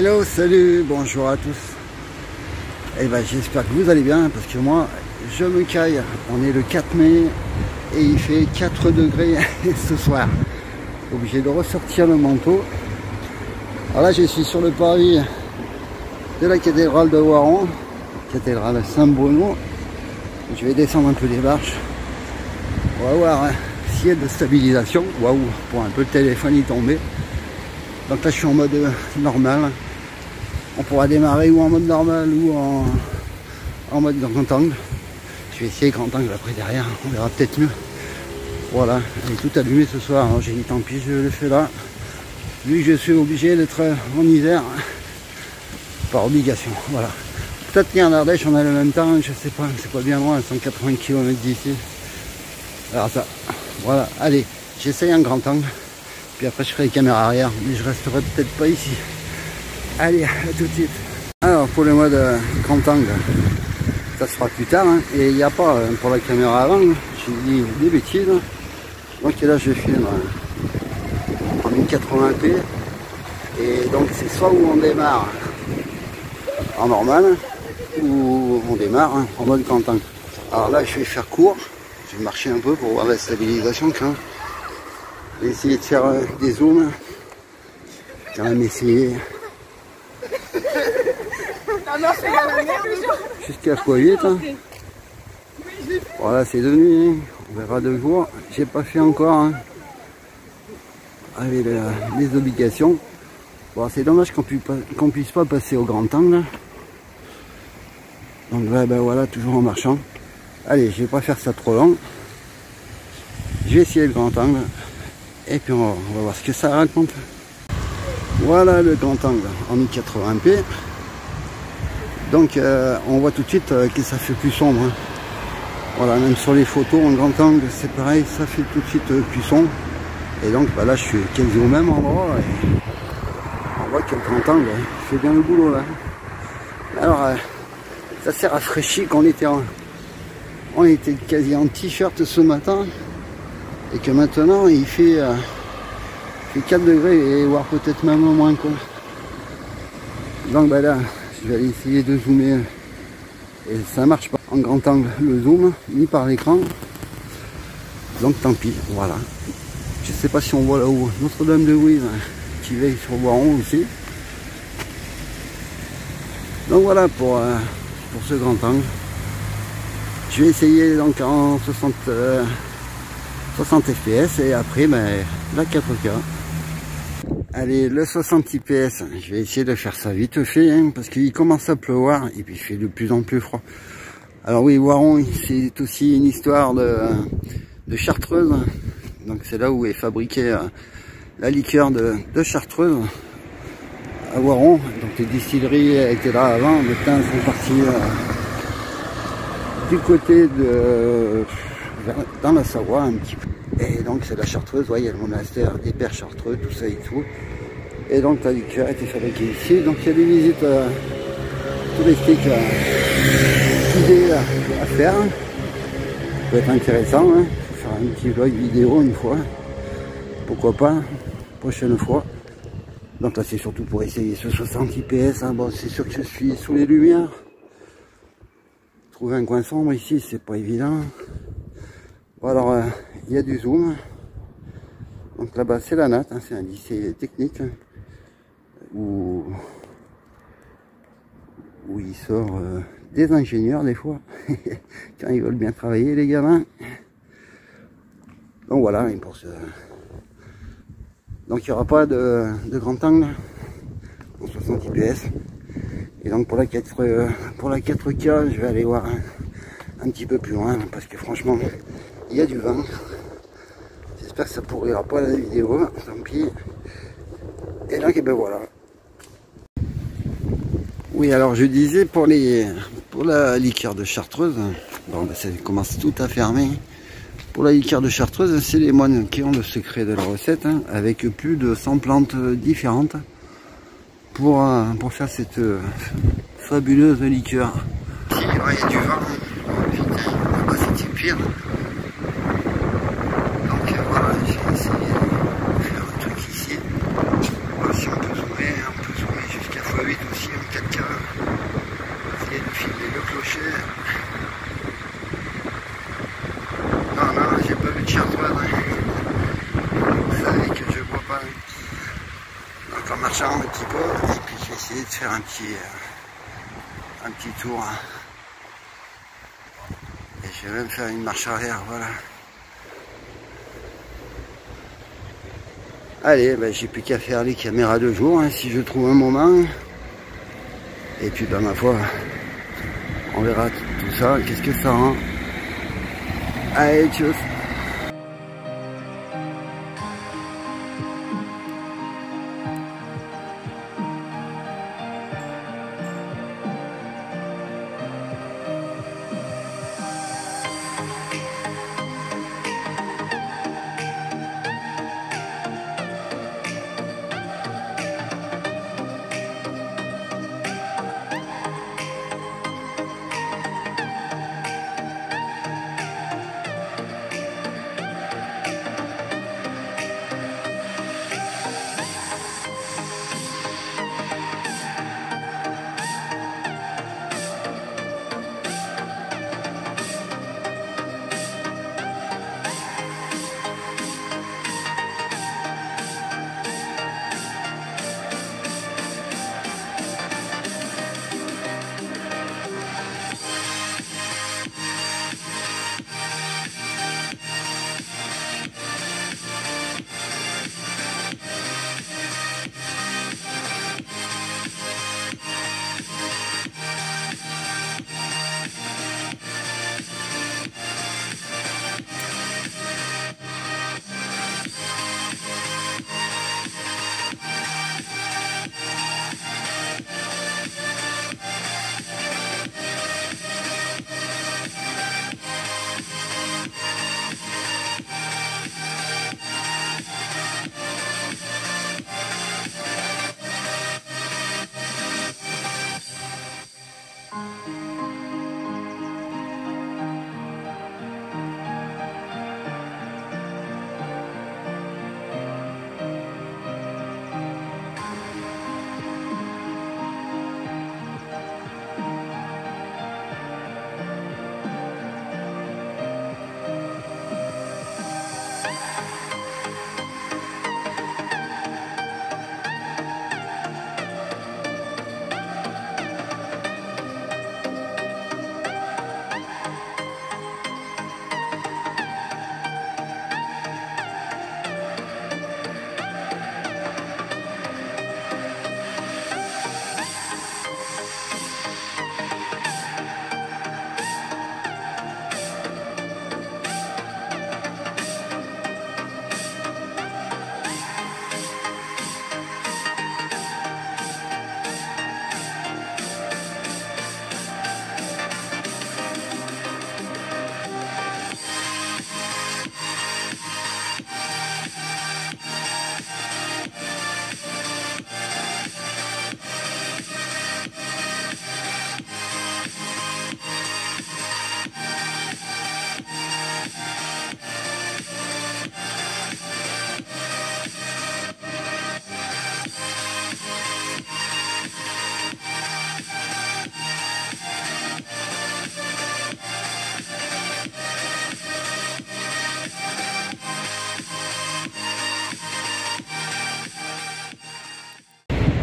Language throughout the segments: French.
Hello, salut, bonjour à tous. Eh ben, j'espère que vous allez bien, parce que moi, je me caille. On est le 4 mai et il fait 4 degrés ce soir. Obligé de ressortir le manteau. Alors là, je suis sur le parvis de la cathédrale de Voiron, cathédrale Saint-Bruno. Je vais descendre un peu les marches. On va voir s'il y a de stabilisation. Waouh, pour un peu le téléphone y tomber. Donc là je suis en mode normal. On pourra démarrer ou en mode normal ou en mode grand angle. Je vais essayer grand angle après derrière, on verra peut-être mieux. Voilà, elle est tout allumée ce soir. Alors j'ai dit tant pis, je le fais là. Vu que je suis obligé d'être en hiver, par obligation, voilà. Peut-être qu'en Ardèche on a le même temps, je sais pas, c'est pas bien loin, 180 km d'ici. Alors ça, voilà, allez, j'essaye un grand angle. Puis après je ferai les caméras arrière, mais je resterai peut-être pas ici. Allez, à tout de suite. Alors pour le mode grand angle, ça se fera plus tard, hein. Et il n'y a pas pour la caméra avant, j'ai dit des bêtises. Donc là je filme en 1080p. Et donc c'est soit où on démarre en normal, ou on démarre en mode grand angle. Alors là je vais faire court, je vais marcher un peu pour voir la stabilisation quand même. Je vais essayer de faire des zooms. Quand même essayer. Jusqu'à x8. Hein. Voilà, c'est de nuit. On verra de jour. J'ai pas fait encore. Hein. Avec les obligations. Bon, c'est dommage qu'on puisse pas passer au grand angle. Donc là, ben voilà, toujours en marchant. Allez, je vais pas faire ça trop long. Je vais essayer le grand angle. Et puis on va voir ce que ça raconte. Voilà le grand angle en 1080p. Donc on voit tout de suite que ça fait plus sombre. Hein. Voilà, même sur les photos en grand angle c'est pareil, ça fait tout de suite plus sombre. Et donc bah, là je suis quasi au même endroit. Et on voit que le grand angle fait bien le boulot là. Alors ça s'est rafraîchi qu'on était quasi en t-shirt ce matin. Et que maintenant il fait 4 degrés et voire peut-être même moins quoi. Donc bah là je vais aller essayer de zoomer et ça marche pas en grand angle le zoom ni par l'écran. Donc tant pis, voilà. Je sais pas si on voit là-haut Notre-Dame de Guise qui veille sur Voiron aussi. Donc voilà pour ce grand angle. Je vais essayer donc en 60 fps et après ben, la 4K. Allez, le 60 fps, je vais essayer de faire ça vite fait hein, parce qu'il commence à pleuvoir et puis il fait de plus en plus froid. Alors oui, Voiron c'est aussi une histoire de chartreuse. Donc c'est là où est fabriquée la liqueur de chartreuse à Voiron. Donc les distilleries étaient là avant, maintenant elles sont parties du côté de dans la Savoie un petit peu. Et donc c'est la chartreuse, ouais, il y a le monastère des Pères Chartreux, tout ça et tout. Et donc la liqueur a été fabriquée ici. Donc il y a des visites touristiques guidées à faire. Ça peut être intéressant, hein. Faire un petit vlog vidéo une fois. Pourquoi pas, prochaine fois. Donc là c'est surtout pour essayer ce 60 IPS. Hein. Bon, c'est sûr que je suis sous les lumières. Trouver un coin sombre ici, c'est pas évident. Bon, alors, il y a du zoom. Donc là-bas, c'est la NAT, hein, c'est un lycée technique où il sort des ingénieurs des fois, quand ils veulent bien travailler, les gamins. Donc voilà, pour ce... Donc il n'y aura pas de grand angle en 60 IPS. Et donc pour la 4K, je vais aller voir un petit peu plus loin parce que franchement il y a du vent. J'espère que ça pourrira pas la vidéo, tant pis. Et donc et ben voilà. Oui, alors je disais pour la liqueur de chartreuse, bon ben ça commence tout à fermer. Pour la liqueur de chartreuse, c'est les moines qui ont le secret de la recette, hein, avec plus de 100 plantes différentes pour faire cette fabuleuse liqueur. Il y a du vent, là-bas c'était pire. Donc voilà, j'ai essayé de faire un truc ici. Voilà, si on peut zoomer jusqu'à marcher. Non, non, j'ai pas vu de Chartreuse. Vous savez que je bois pas. Donc en marchant un petit peu, et puis j'ai essayé de faire un petit tour. Et je vais même faire une marche arrière, voilà. Allez, ben, j'ai plus qu'à faire les caméras de jour, hein, si je trouve un moment. Et puis, ben, ma foi, on verra tout ça, qu'est-ce que ça rend. Allez, tchuss.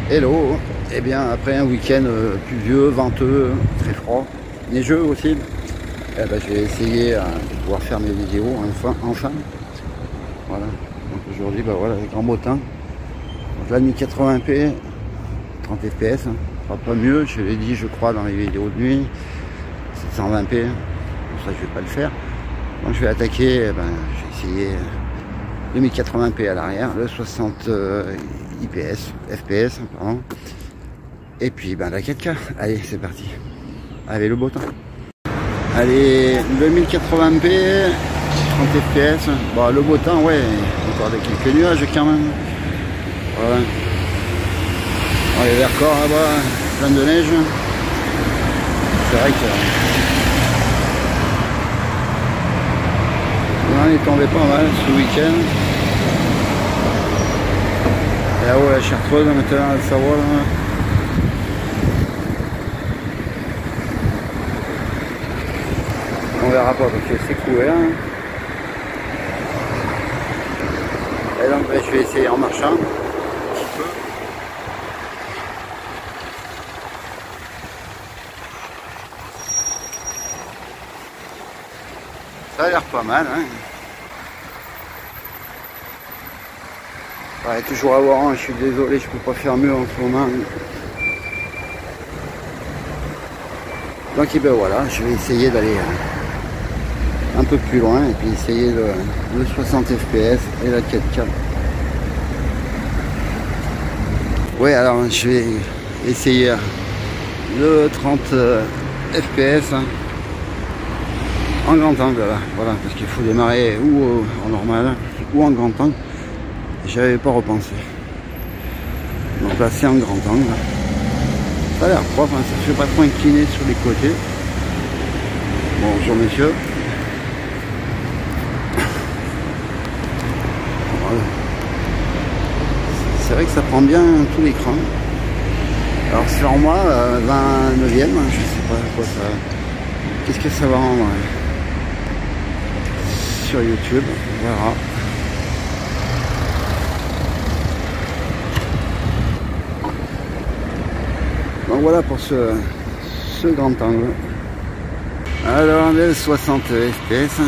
Hello. Eh bien, après un week-end pluvieux, venteux, très froid, neigeux aussi, eh ben, je vais essayer de pouvoir faire mes vidéos enfin. Voilà. Donc aujourd'hui, ben voilà, grand beau temps. Donc la nuit 80p, 30 fps, pas mieux, je l'ai dit je crois dans les vidéos de nuit, 720p, pour ça je vais pas le faire. Donc je vais attaquer, je vais essayer 2080p à l'arrière, le 60 FPS, pardon. Et puis la 4K. Allez, c'est parti. Allez, le beau temps. Allez, 2080p, 30 FPS. Bon, le beau temps, ouais, encore des quelques nuages quand même. Voilà. Bon, les vercors là-bas, plein de neige. C'est vrai que on est tombé pas mal ce week-end. Et là-haut, la Chartreuse, maintenant, à Savoie, là. verra pas parce que c'est couvert. Et donc je vais essayer en marchant un petit peu. Ça a l'air pas mal, hein. Ouais, toujours à voir, je suis désolé, je peux pas faire mieux en ce moment. Donc et ben voilà, je vais essayer d'aller un peu plus loin et puis essayer le 60 fps et la 4K. Ouais, alors je vais essayer le 30 fps hein, en grand angle là, voilà, parce qu'il faut démarrer ou en normal ou en grand angle. J'avais pas repensé. Donc là c'est en grand angle. Ça a l'air propre, hein, ça ne fait pas trop incliner sur les côtés. Bonjour messieurs. Voilà. C'est vrai que ça prend bien tout l'écran. Alors sur moi, 29e, je sais pas quoi ça. Qu'est-ce que ça va rendre sur YouTube, on verra. Donc voilà pour ce grand angle. Alors on est 60 fps.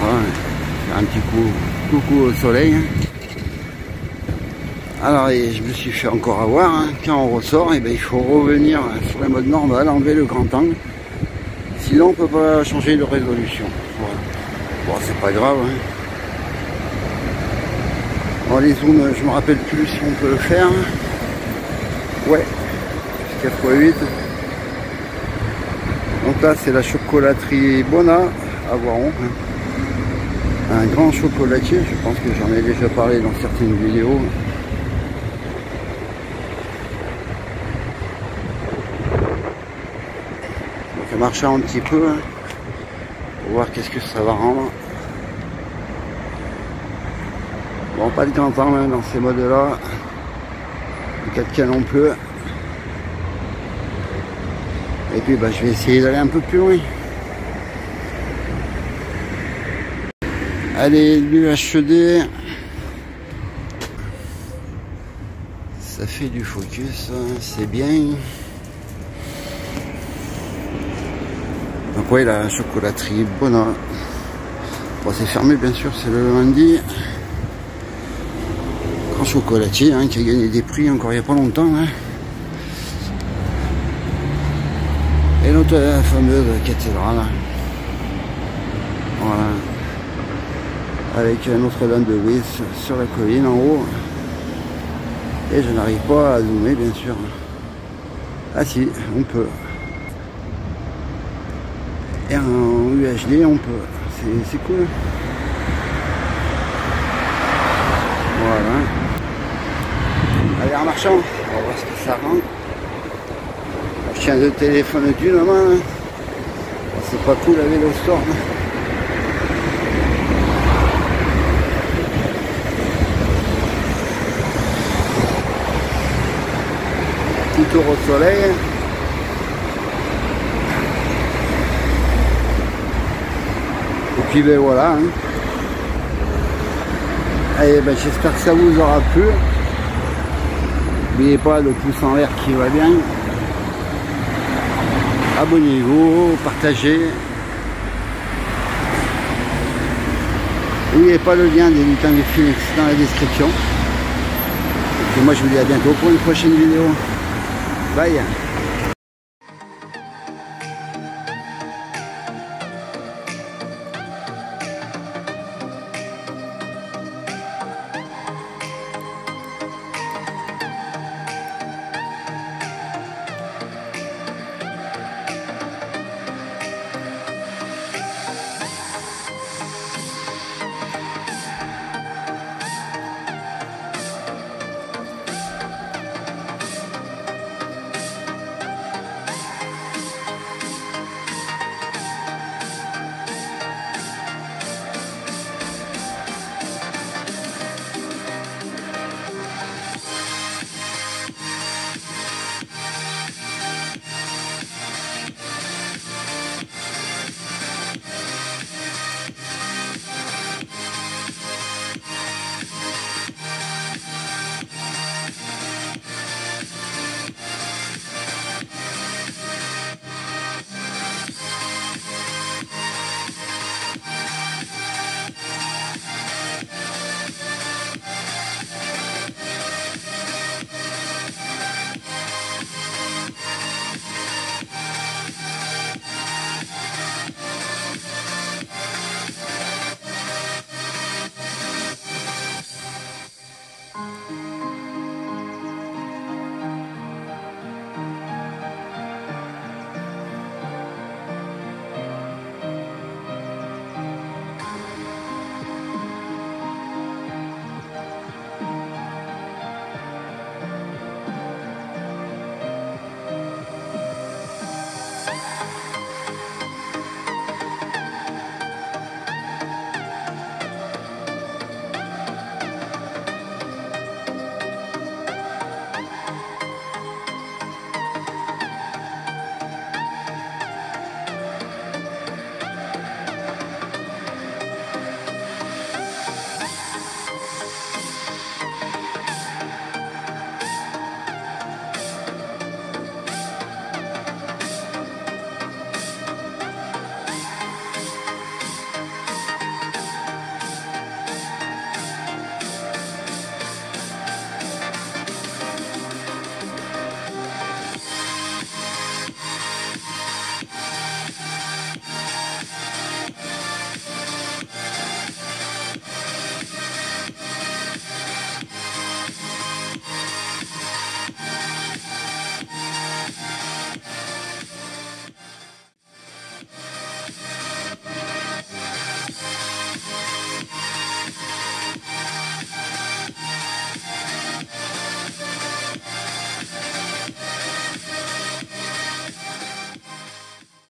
Voilà, un petit coucou au soleil. Alors je me suis fait encore avoir, hein. Quand on ressort, et ben, il faut revenir sur le mode normal, enlever le grand angle. Sinon on peut pas changer de résolution. Voilà. Bon, c'est pas grave. Hein. Bon, les zooms, je me rappelle plus si on peut le faire. Ouais, jusqu'à x8. Donc là c'est la chocolaterie Bona à Voiron. Un grand chocolatier, je pense que j'en ai déjà parlé dans certaines vidéos. Donc on marche un petit peu hein, pour voir qu'est-ce que ça va rendre. Bon, pas de grand angle hein, dans ces modes là. 4K non plus. Et puis bah, je vais essayer d'aller un peu plus loin. Allez, l'UHD. Ça fait du focus, c'est bien. Donc ouais, la chocolaterie Bona. Bon, c'est fermé bien sûr, c'est le lundi. Grand chocolatier hein, qui a gagné des prix encore il n'y a pas longtemps. Hein. Et notre fameuse cathédrale. Voilà. Avec Notre-Dame de Wiss sur la colline en haut. Et je n'arrive pas à zoomer bien sûr. Ah si, on peut. Et en UHD on peut. C'est cool. Voilà. Allez en marchant, on va voir ce que ça rend. Je tiens le téléphone d'une main. Hein. C'est pas cool avec le storm. Petit tour au soleil. Et puis ben voilà. Hein. Allez, ben, j'espère que ça vous aura plu. N'oubliez pas le pouce en l'air qui va bien. Abonnez-vous, partagez. N'oubliez pas le lien des lutins du Phoenix dans la description. Et moi je vous dis à bientôt pour une prochaine vidéo. Bye.